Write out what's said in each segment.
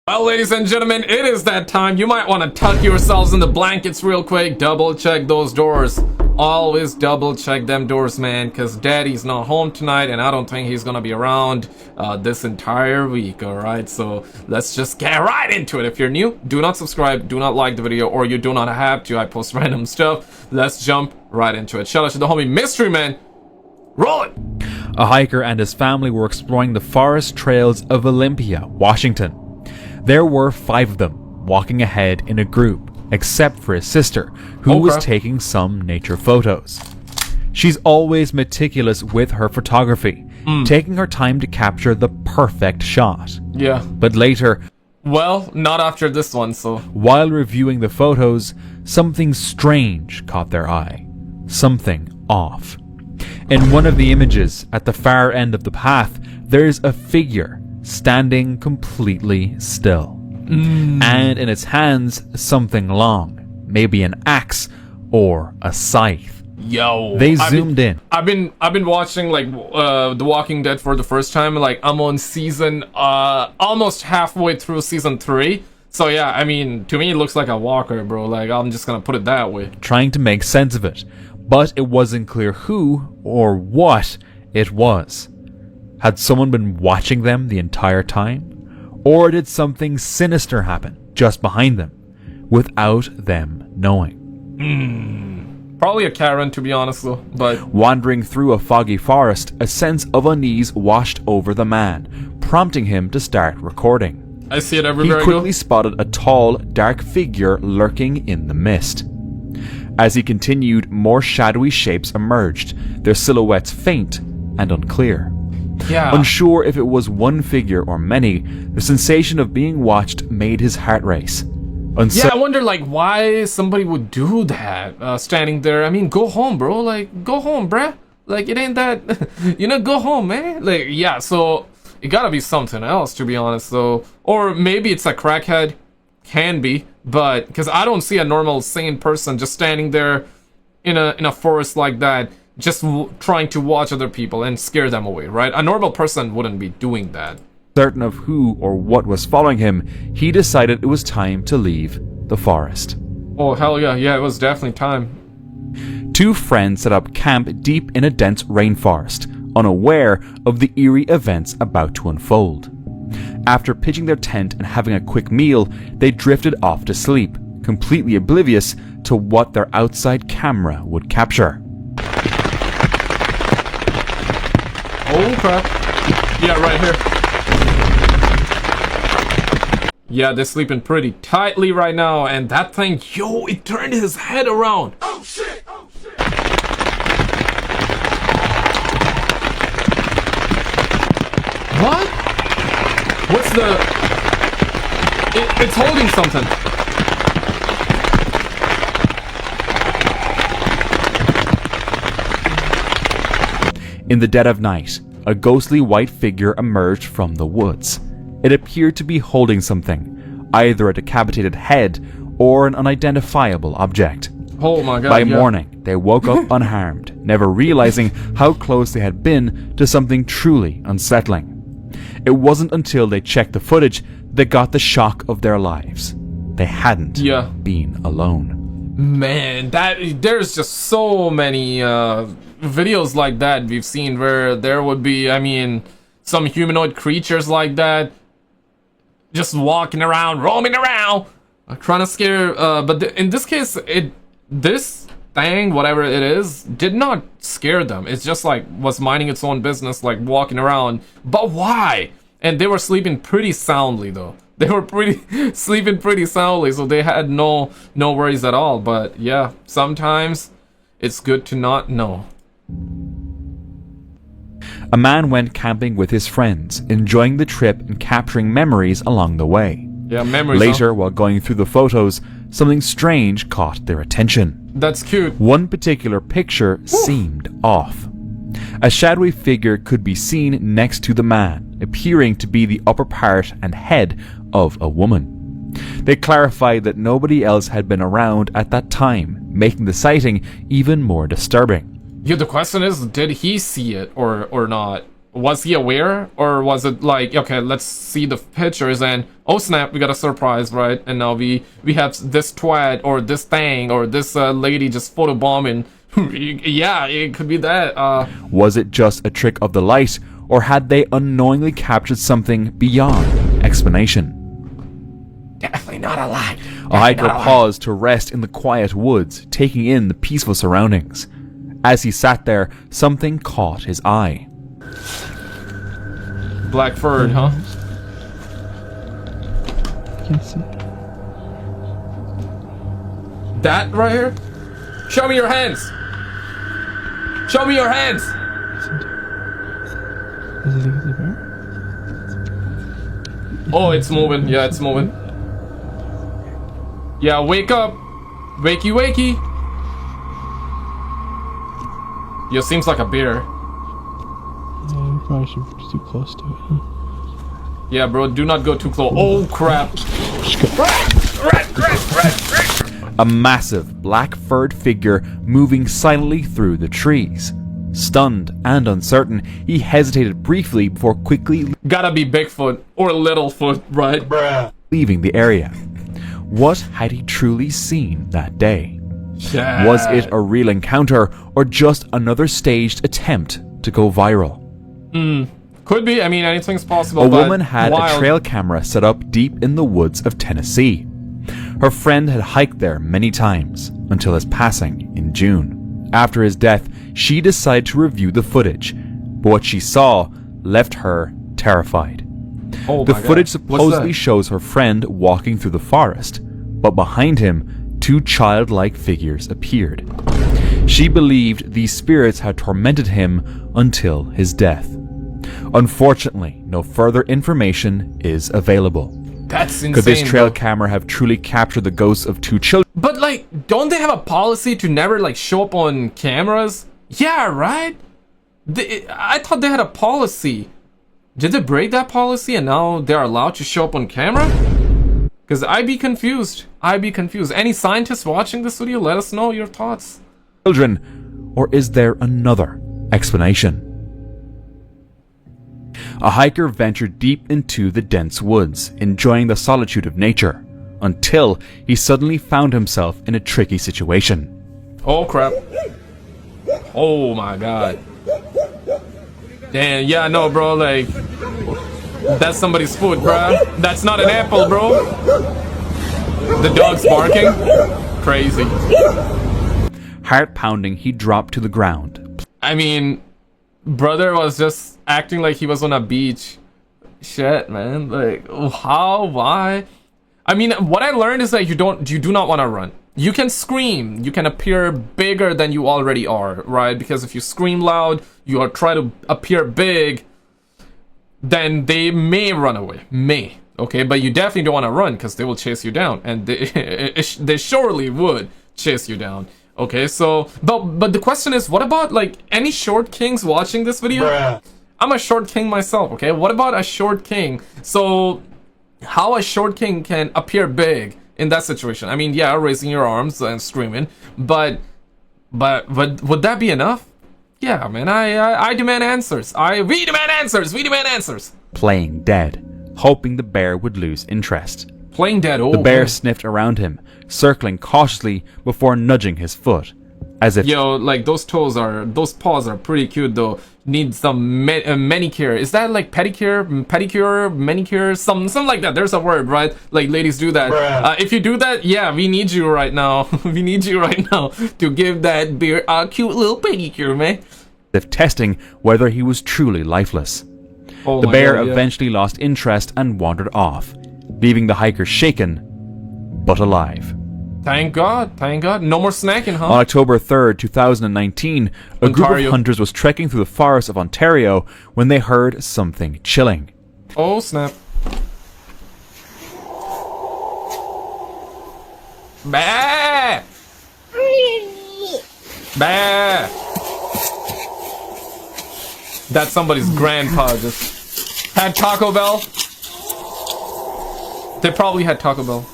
Well, ladies and gentlemen, it is that time. You might want to tuck yourselves in the blankets real quick. Double check those doors. Always double check them doors, man, because daddy's not home tonight and I don't think he's gonna be around this entire week. Alright, so let's just get right into it. If you're new, do not subscribe, do not like the video, or you do not have to. I post random stuff. Let's jump right into it. Shout out to the homie Mystery Man. Roll it! A hiker and his family were exploring the forest trails of Olympia, Washington. There were 5 of them, walking ahead in a group, except for his sister, who was taking some nature photos. She's always meticulous with her photography, taking her time to capture the perfect shot. Yeah. But later... Well, not after this one, so... While reviewing the photos, something strange caught their eye. Something off. In one of the images, at the far end of the path, there's a figure standing completely still. And in its hands, something long. Maybe an axe or a scythe. Yo, they zoomed in. I've been watching like The Walking Dead for the first time. Like I'm on season almost halfway through season 3. So yeah, I mean, to me it looks like a walker, bro. Like I'm just gonna put it that way. Trying to make sense of it, but it wasn't clear who or what it was. Had someone been watching them the entire time? Or did something sinister happen just behind them, without them knowing? Probably a Karen, to be honest, though. But wandering through a foggy forest, a sense of unease washed over the man, prompting him to start recording. I see it everywhere. He quickly spotted a tall, dark figure lurking in the mist. As he continued, more shadowy shapes emerged, their silhouettes faint and unclear. Yeah. Unsure if it was one figure or many, the sensation of being watched made his heart race. Yeah, I wonder, like, why somebody would do that, standing there. I mean, go home, bro. Like, go home, bruh. Like, it ain't that, go home, man. Like, yeah, so it gotta be something else, to be honest, though. Or maybe it's a crackhead. Can be, but because I don't see a normal, sane person just standing there in a forest like that, just trying to watch other people and scare them away, right? A normal person wouldn't be doing that. Certain of who or what was following him, he decided it was time to leave the forest. Oh, hell yeah. Yeah, it was definitely time. 2 friends set up camp deep in a dense rainforest, unaware of the eerie events about to unfold. After pitching their tent and having a quick meal, they drifted off to sleep, completely oblivious to what their outside camera would capture. Oh crap. Yeah, right here. Yeah, they're sleeping pretty tightly right now, and that thing, yo, it turned his head around. Oh shit! Oh shit! What? What's the... It's holding something. In the dead of night, a ghostly white figure emerged from the woods. It appeared to be holding something, either a decapitated head or an unidentifiable object. Oh my god. By morning, they woke up unharmed, never realizing how close they had been to something truly unsettling. It wasn't until they checked the footage they got the shock of their lives. They hadn't been alone. Man, there's just so many videos like that we've seen where there would be, I mean, some humanoid creatures like that just walking around, roaming around, trying to scare, but in this case, this thing, whatever it is, did not scare them. It's just like was minding its own business, like walking around. But why? And they were sleeping pretty soundly, though. They were sleeping pretty soundly, so they had no worries at all. But yeah, sometimes it's good to not know. A man went camping with his friends, enjoying the trip and capturing memories along the way. Yeah, memories. Later, while going through the photos, something strange caught their attention. That's cute. One particular picture seemed off. A shadowy figure could be seen next to the man, appearing to be the upper part and head of a woman. They clarified that nobody else had been around at that time, making the sighting even more disturbing. Yeah, the question is, did he see it or not? Was he aware, or was it like, okay, let's see the pictures and oh snap, we got a surprise, right? And now we have this twat or this thing or this lady just photobombing. Yeah, it could be that. Was it just a trick of the light, or had they unknowingly captured something beyond explanation? Definitely not a lie. A hiker paused to rest in the quiet woods, taking in the peaceful surroundings. As he sat there, something caught his eye. Black fur, huh? Can't see. That right here? Show me your hands! Show me your hands! Does it think it's a bear? Oh, it's moving. Yeah, it's moving. Yeah, wake up! Wakey, wakey! Yo, seems like a bear. Yeah, we probably should be too close to it. Huh? Yeah, bro, do not go too close. Oh, crap. A massive, black-furred figure moving silently through the trees. Stunned and uncertain, he hesitated briefly before quickly Gotta be Bigfoot or Littlefoot, right? leaving the area. What had he truly seen that day? Yeah. Was it a real encounter, or just another staged attempt to go viral? Could be. I mean, anything's possible. A but woman had wild. a trail camera set up deep in the woods of Tennessee. Her friend had hiked there many times until his passing in June. After his death, she decided to review the footage, but what she saw left her terrified. Oh The my footage God. What's supposedly that? shows her friend walking through the forest, but behind him, two childlike figures appeared. She believed these spirits had tormented him until his death. Unfortunately, no further information is available. That's insane. Could this trail bro. camera have truly captured the ghosts of two children? But like, don't they have a policy to never like show up on cameras? Yeah, right? I thought they had a policy. Did they break that policy and now they're allowed to show up on camera? Because I'd be confused. Any scientists watching this video, let us know your thoughts. Or is there another explanation? A hiker ventured deep into the dense woods, enjoying the solitude of nature, until he suddenly found himself in a tricky situation. Oh crap. Oh my God. Damn, yeah, no, bro, like, that's somebody's food, bro. That's not an apple, bro. The dog's barking. Crazy. Heart pounding, he dropped to the ground. I mean, brother was just acting like he was on a beach. Shit, man. Like, how? Why? I mean, what I learned is that you do not want to run. You can scream. You can appear bigger than you already are, right? Because if you scream loud, you are trying to appear big, then they may run away. May. Okay, but you definitely don't want to run because they will chase you down, and they surely would chase you down. Okay, so but the question is, what about like any short kings watching this video? Bruh. I'm a short king myself. Okay, what about a short king? So how a short king can appear big in that situation? I mean, yeah, raising your arms and screaming, but would that be enough? Yeah, man, I demand answers. We demand answers. We demand answers. Playing dead, hoping the bear would lose interest. Playing dead. Oh, The bear man. sniffed around him, circling cautiously before nudging his foot, as if Yo, like those paws are pretty cute though. Need some manicure. Is that like pedicure, manicure, something like that? There's a word, right? Like ladies do that. If you do that, yeah, we need you right now. We need you right now to give that bear a cute little pedicure, man. if testing whether he was truly lifeless. Oh The my bear God, yeah. eventually lost interest and wandered off, leaving the hiker shaken, but alive. Thank God. No more snacking, huh? On October 3rd, 2019, a group Ontario. of hunters was trekking through the forests of Ontario when they heard something chilling. Oh snap. Bah! Bah! That's somebody's grandpa just had Taco Bell. They probably had Taco Bell.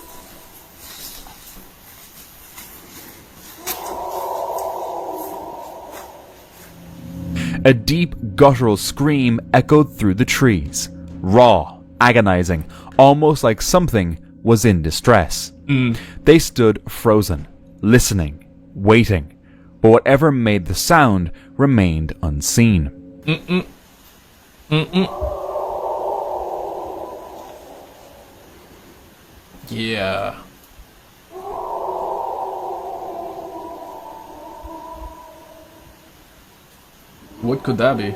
A deep, guttural scream echoed through the trees. Raw, agonizing, almost like something was in distress. They stood frozen, listening, waiting, but whatever made the sound remained unseen. Yeah. What could that be?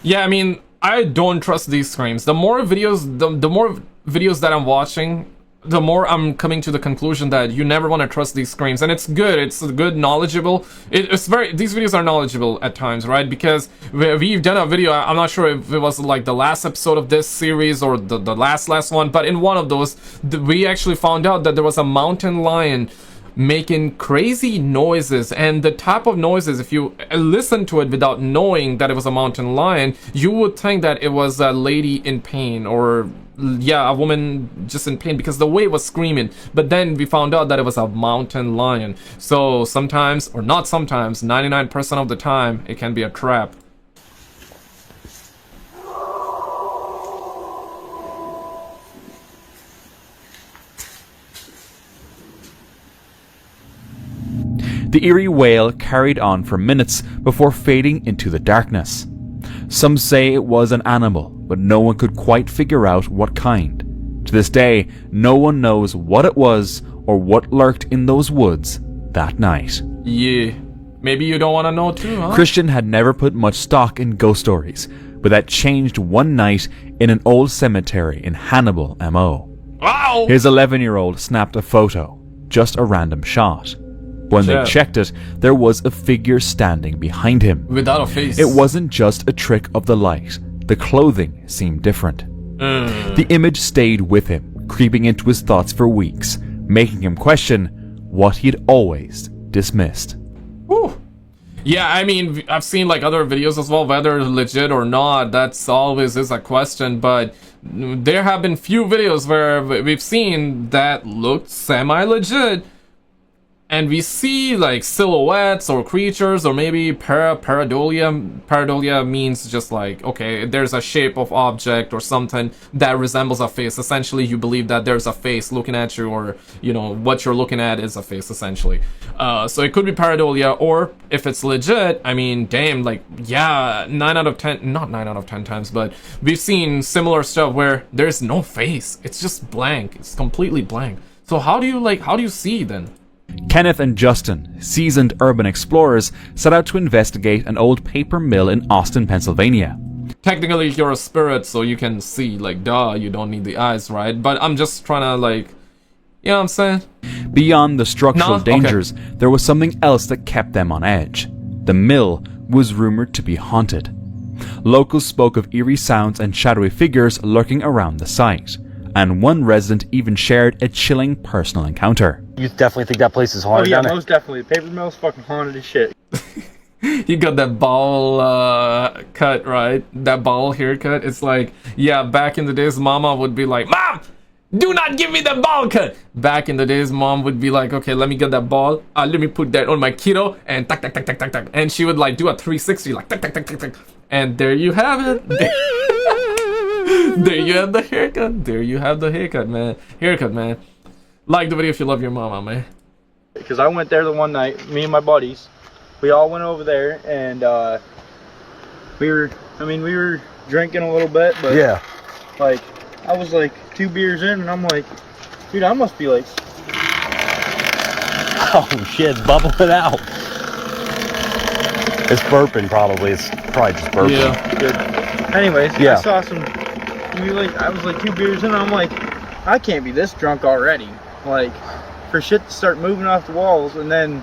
Yeah, I mean, I don't trust these screams. The more videos, the more videos that I'm watching, the more I'm coming to the conclusion that you never want to trust these screams. And it's good. It's good, knowledgeable. It's very. These videos are knowledgeable at times, right? Because we've done a video. I'm not sure if it was like the last episode of this series or the last one, but in one of those, we actually found out that there was a mountain lion making crazy noises, and the type of noises, if you listen to it without knowing that it was a mountain lion, you would think that it was a lady in pain, or yeah, a woman just in pain, because the way it was screaming. But then we found out that it was a mountain lion. So sometimes, or not sometimes, 99% of the time, it can be a trap. The eerie wail carried on for minutes before fading into the darkness. Some say it was an animal, but no one could quite figure out what kind. To this day, no one knows what it was or what lurked in those woods that night. Yeah, maybe you don't want to know too, huh? Christian had never put much stock in ghost stories, but that changed one night in an old cemetery in Hannibal, MO. Wow! His 11-year-old snapped a photo, just a random shot. When they checked it, there was a figure standing behind him. Without a face. It wasn't just a trick of the light. The clothing seemed different. The image stayed with him, creeping into his thoughts for weeks, making him question what he'd always dismissed. Whew. Yeah, I mean, I've seen like other videos as well, whether legit or not, that's always is a question, but there have been few videos where we've seen that looked semi-legit, and we see like silhouettes or creatures, or maybe pareidolia. Pareidolia means just like, okay, there's a shape of object or something that resembles a face. Essentially, you believe that there's a face looking at you, or you know what you're looking at is a face essentially. So it could be pareidolia, or if it's legit, I mean, damn, like, yeah, 9 out of 10, not 9 out of 10 times, but we've seen similar stuff where there's no face. It's just blank. It's completely blank. So how do you see then? Kenneth and Justin, seasoned urban explorers, set out to investigate an old paper mill in Austin, Pennsylvania. Technically, you're a spirit, so you can see, like, duh, you don't need the eyes, right? But I'm just trying to, like, you know what I'm saying? Beyond the structural dangers, there was something else that kept them on edge. The mill was rumored to be haunted. Locals spoke of eerie sounds and shadowy figures lurking around the site, and one resident even shared a chilling personal encounter. You definitely think that place is haunted? Oh yeah, down most definitely. The paper mill's fucking haunted as shit. You got that ball cut, right? That ball haircut. It's like, yeah, back in the days, mama would be like, Mom! Do not give me the ball cut! Back in the days, mom would be like, okay, let me get that ball. Let me put that on my kiddo, and tack, tack, tack, tack, tack, tack. And she would like do a 360, like, tack, tack, tack, tack, tack. And there you have it. There you have the haircut. There you have the haircut, man. Haircut, man. Like the video if you love your mama, man. Because I went there the one night, me and my buddies. We all went over there, and we were drinking a little bit, but yeah, like, I was like 2 beers in, and I'm like, dude, I must be like, oh shit, bubbling out. It's burping probably. It's probably just burping. Yeah. Good. Anyways, yeah. I saw some. I was like 2 beers in, and I'm like, I can't be this drunk already. Like, for shit to start moving off the walls, and then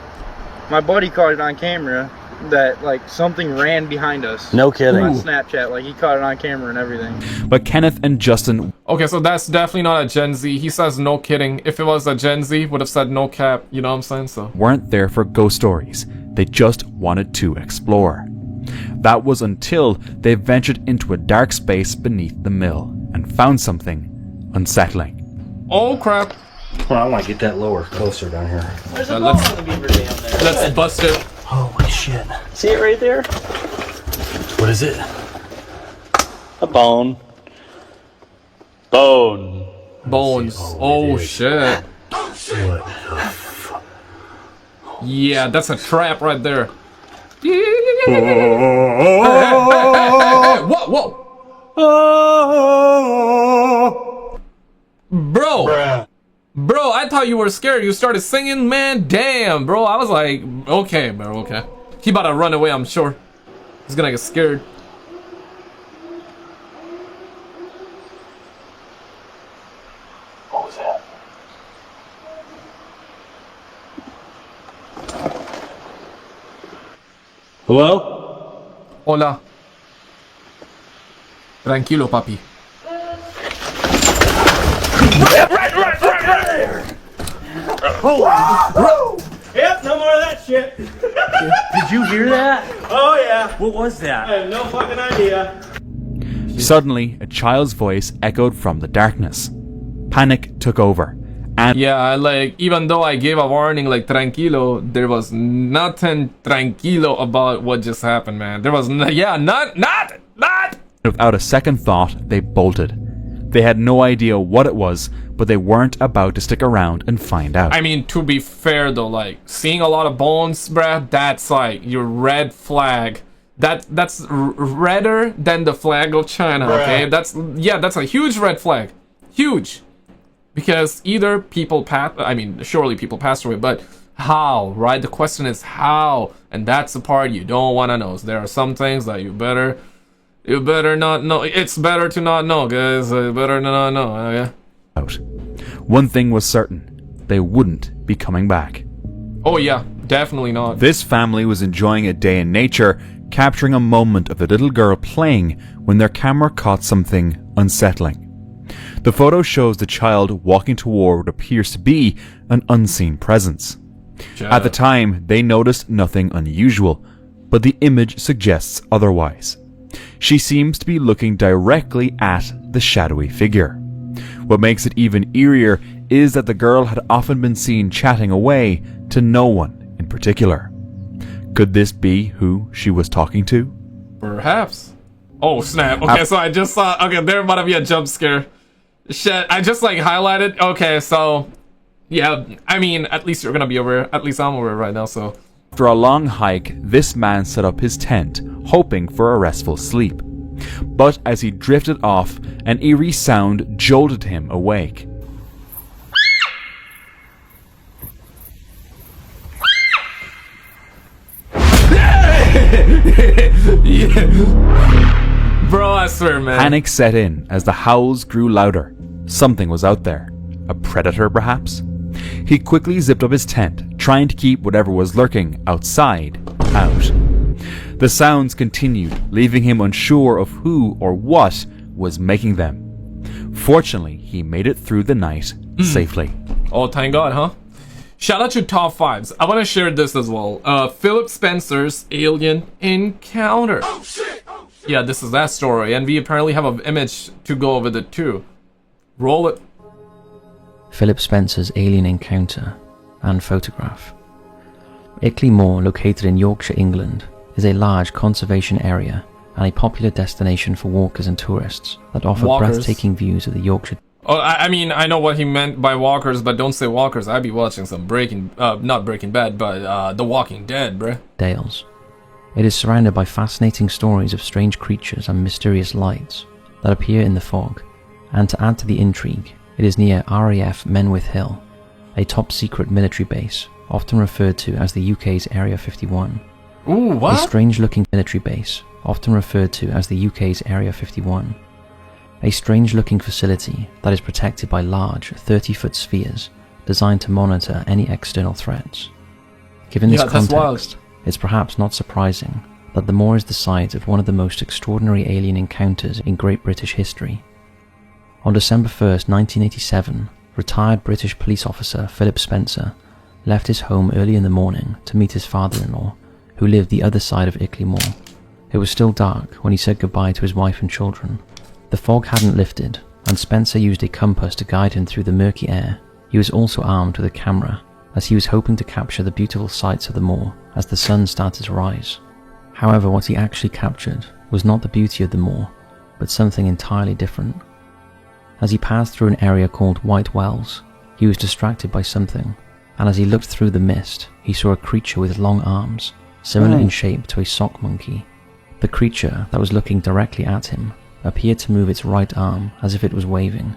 my buddy caught it on camera that like something ran behind us. No kidding. On Snapchat, like he caught it on camera and everything. But Kenneth and Justin... Okay, so that's definitely not a Gen Z. He says no kidding. If it was a Gen Z, would have said no cap. You know what I'm saying? So weren't there for ghost stories. They just wanted to explore. That was until they ventured into a dark space beneath the mill and found something unsettling. oh crap. Well, I want to get that lower, closer down here. There's a ball in the beaver dam there. Let's bust it. Holy shit. See it right there? What is it? A bone. Bone. Bones. Oh shit. Yeah, that's a trap right there. Hey, whoa. Bro, I thought you were scared. You started singing, man. Damn, bro. I was like, okay, bro, okay. He about to run away, I'm sure. He's gonna get scared. What was that? Hello? Hola. Tranquilo, papi. Yep, no more of that shit. Did you hear that? Oh yeah. What was that? I have no fucking idea. Suddenly, a child's voice echoed from the darkness. Panic took over, and Yeah, like, even though I gave a warning, like, tranquilo, there was nothing tranquilo about what just happened, man. There was, not. without a second thought, they bolted. They had no idea what it was, but they weren't about to stick around and find out. I mean, to be fair, though, like, seeing a lot of bones, bruh, that's, like, your red flag. That's redder than the flag of China, okay? That's a huge red flag. Huge. Because either people surely people passed away, but how, right? The question is how, and that's the part you don't want to know. So there are some things that you better not know. It's better to not know, guys. Better to not know, okay? Out. One thing was certain, they wouldn't be coming back. Oh yeah, definitely not. This family was enjoying a day in nature, capturing a moment of the little girl playing when their camera caught something unsettling. The photo shows the child walking toward what appears to be an unseen presence. At the time, they noticed nothing unusual, but the image suggests otherwise. She seems to be looking directly at the shadowy figure. What makes it even eerier is that the girl had often been seen chatting away to no one in particular. Could this be who she was talking to? Perhaps. Oh snap. Okay, so I just saw. Okay, there about to be a jump scare. Shit, I just like highlighted. Okay, so yeah, I mean, at least you're gonna be aware. At least I'm aware right now. So after a long hike, this man set up his tent, hoping for a restful sleep. But as he drifted off, an eerie sound jolted him awake. Bro, I swear, man. Panic set in as the howls grew louder. Something was out there. A predator, perhaps? He quickly zipped up his tent, trying to keep whatever was lurking outside out. The sounds continued, leaving him unsure of who or what was making them. Fortunately, he made it through the night safely. Oh, thank God, huh? Shout out to Top 5s. I want to share this as well. Philip Spencer's Alien Encounter. Oh, shit. Yeah, this is that story, and we apparently have an image to go with it too. Roll it. Philip Spencer's Alien Encounter and photograph. Ickley Moor, located in Yorkshire, England, is a large conservation area and a popular destination for walkers and tourists that offer breathtaking views of the Yorkshire. Oh, I mean, I know what he meant by walkers, but don't say walkers. I'd be watching some not Breaking Bad, but The Walking Dead, bruh. Dales. It is surrounded by fascinating stories of strange creatures and mysterious lights that appear in the fog, and to add to the intrigue, it is near RAF Menwith Hill, a top-secret military base, often referred to as the UK's Area 51. Ooh, what? A strange-looking military base, often referred to as the UK's Area 51. A strange-looking facility that is protected by large 30-foot spheres designed to monitor any external threats. Given this context, it's perhaps not surprising that the moor is the site of one of the most extraordinary alien encounters in Great British history. On December 1st, 1987, retired British police officer Philip Spencer left his home early in the morning to meet his father-in-law, who lived the other side of Ickley Moor. It was still dark when he said goodbye to his wife and children. The fog hadn't lifted, and Spencer used a compass to guide him through the murky air. He was also armed with a camera, as he was hoping to capture the beautiful sights of the moor as the sun started to rise. However, what he actually captured was not the beauty of the moor, but something entirely different. As he passed through an area called White Wells, he was distracted by something, and as he looked through the mist, he saw a creature with long arms, similar in shape to a sock monkey. The creature that was looking directly at him appeared to move its right arm as if it was waving,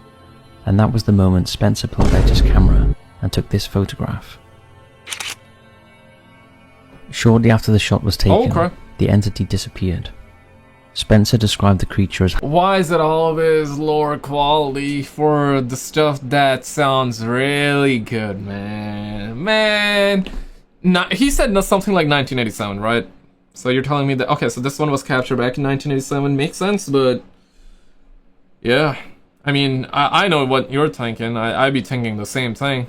and that was the moment Spencer pulled out his camera and took this photograph. Shortly after the shot was taken, the entity disappeared. Spencer described the creature as... Why is it always lower quality for the stuff that sounds really good, man? He said something like 1987, right? So you're telling me that... Okay, so this one was captured back in 1987. Makes sense, but... Yeah. I mean, I know what you're thinking. I'd be thinking the same thing.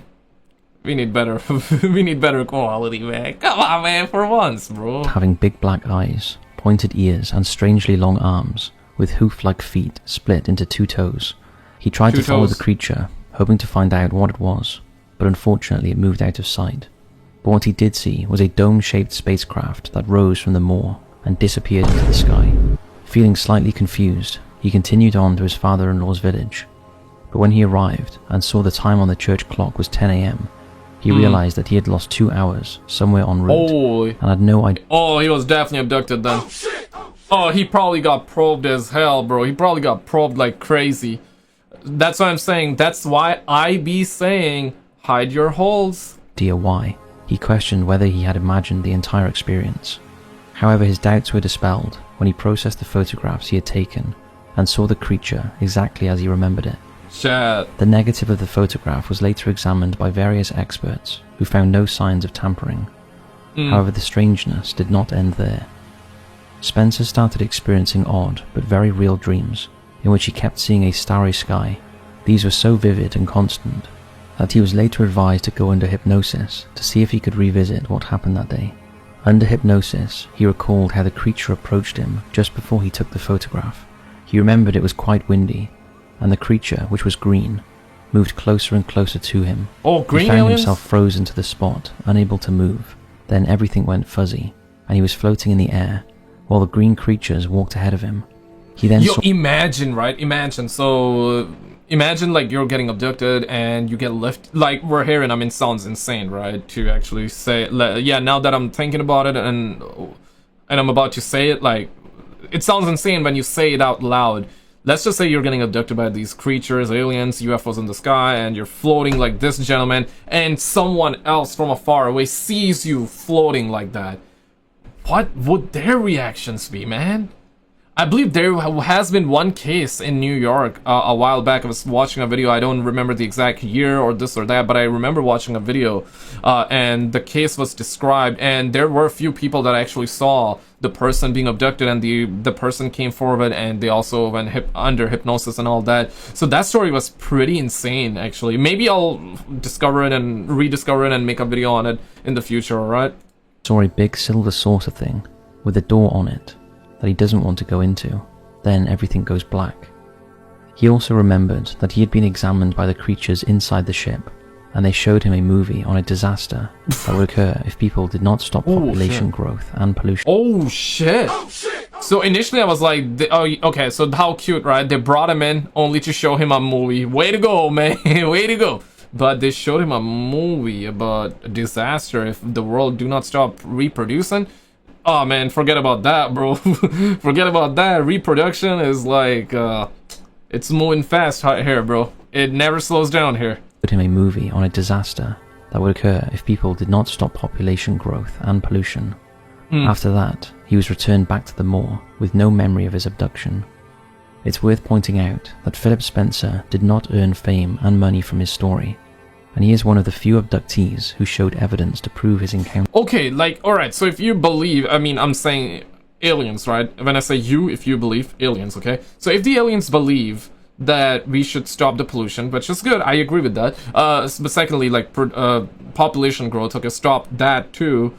We need better... we need better quality, man. Come on, man, for once, bro. Having big black eyes, pointed ears, and strangely long arms, with hoof-like feet split into 2 toes. He tried to follow the creature, hoping to find out what it was, but unfortunately it moved out of sight. But what he did see was a dome-shaped spacecraft that rose from the moor and disappeared into the sky. Feeling slightly confused, he continued on to his father-in-law's village. But when he arrived and saw the time on the church clock was 10 a.m, he realized that he had lost 2 hours somewhere en route and had no idea. Oh, he was definitely abducted then. Oh, he probably got probed as hell, bro. He probably got probed like crazy. That's what I'm saying. That's why I be saying, hide your holes. Why? He questioned whether he had imagined the entire experience. However, his doubts were dispelled when he processed the photographs he had taken and saw the creature exactly as he remembered it. Shit. The negative of the photograph was later examined by various experts who found no signs of tampering. However, the strangeness did not end there. Spencer started experiencing odd but very real dreams in which he kept seeing a starry sky. These were so vivid and constant that he was later advised to go under hypnosis to see if he could revisit what happened that day. Under hypnosis, he recalled how the creature approached him just before he took the photograph. He remembered it was quite windy, and the creature, which was green, moved closer and closer to him. Oh, green He found aliens? himself frozen to the spot, unable to move. Then everything went fuzzy, and he was floating in the air, while the green creatures walked ahead of him. He then saw... Imagine, right? Imagine. So, imagine like you're getting abducted and you get lifted. Like we're hearing, I mean, sounds insane, right? To actually say, yeah, now that I'm thinking about it and I'm about to say it, like, it sounds insane when you say it out loud. Let's just say you're getting abducted by these creatures, aliens, UFOs in the sky, and you're floating like this gentleman, and someone else from afar away sees you floating like that. What would their reactions be, man? I believe there has been one case in New York a while back. I was watching a video. I don't remember the exact year or this or that, but I remember watching a video and the case was described, and there were a few people that actually saw the person being abducted, and the person came forward, and they also went under hypnosis and all that. So that story was pretty insane, actually. Maybe I'll discover it and rediscover it and make a video on it in the future, alright? Saw a big silver saucer thing with a door on it that he doesn't want to go into. Then everything goes black. He also remembered that he had been examined by the creatures inside the ship, and they showed him a movie on a disaster that would occur if people did not stop population growth and pollution. Oh shit! So initially I was like, okay, so how cute, right? They brought him in only to show him a movie. Way to go, man! Way to go! But they showed him a movie about a disaster if the world do not stop reproducing. Oh man, forget about that, bro. Forget about that. Reproduction is like, it's moving fast here, bro. It never slows down here. Put him a movie on a disaster that would occur if people did not stop population growth and pollution. After that, he was returned back to the moor with no memory of his abduction. It's worth pointing out that Philip Spencer did not earn fame and money from his story, and he is one of the few abductees who showed evidence to prove his encounter. Okay, like, alright, so if you believe, I mean, I'm saying aliens, right? When I say you, if you believe aliens, okay? So if the aliens believe that we should stop the pollution, which is good, I agree with that. But secondly, like, population growth, okay, stop that too.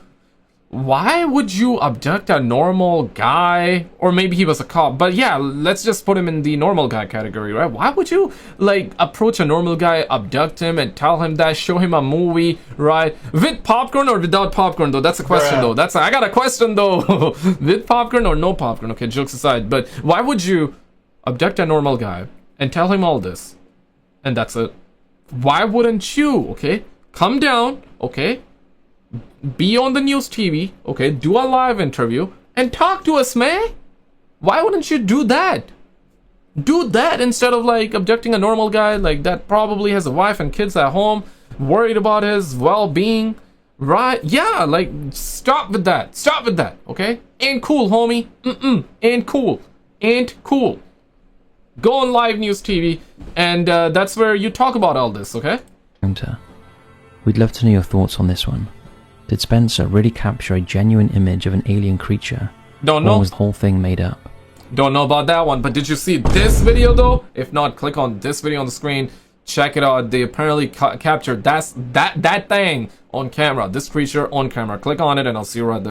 why would you abduct a normal guy? Or maybe he was a cop, but yeah, let's just put him in the normal guy category, right? Why would you, like, approach a normal guy, abduct him, and tell him that, show him a movie, right? With popcorn or without popcorn, though? That's a question, though. I got a question, though. With popcorn or no popcorn? Okay, jokes aside, but why would you abduct a normal guy and tell him all this? And that's it. Why wouldn't you, okay? Come down, okay? Be on the news TV, okay? Do a live interview and talk to us, man. Why wouldn't you do that? Do that instead of like abducting a normal guy like that probably has a wife and kids at home, worried about his well-being, right? Yeah, like stop with that. Stop with that, okay? Ain't cool, homie. Ain't cool. Ain't cool. Go on live news TV, and that's where you talk about all this, okay? We'd love to know your thoughts on this one. Did Spencer really capture a genuine image of an alien creature? Don't know. Or was the whole thing made up? Don't know about that one, but did you see this video though? If not, click on this video on the screen. Check it out. They apparently captured that thing on camera. This creature on camera. Click on it and I'll see you right there.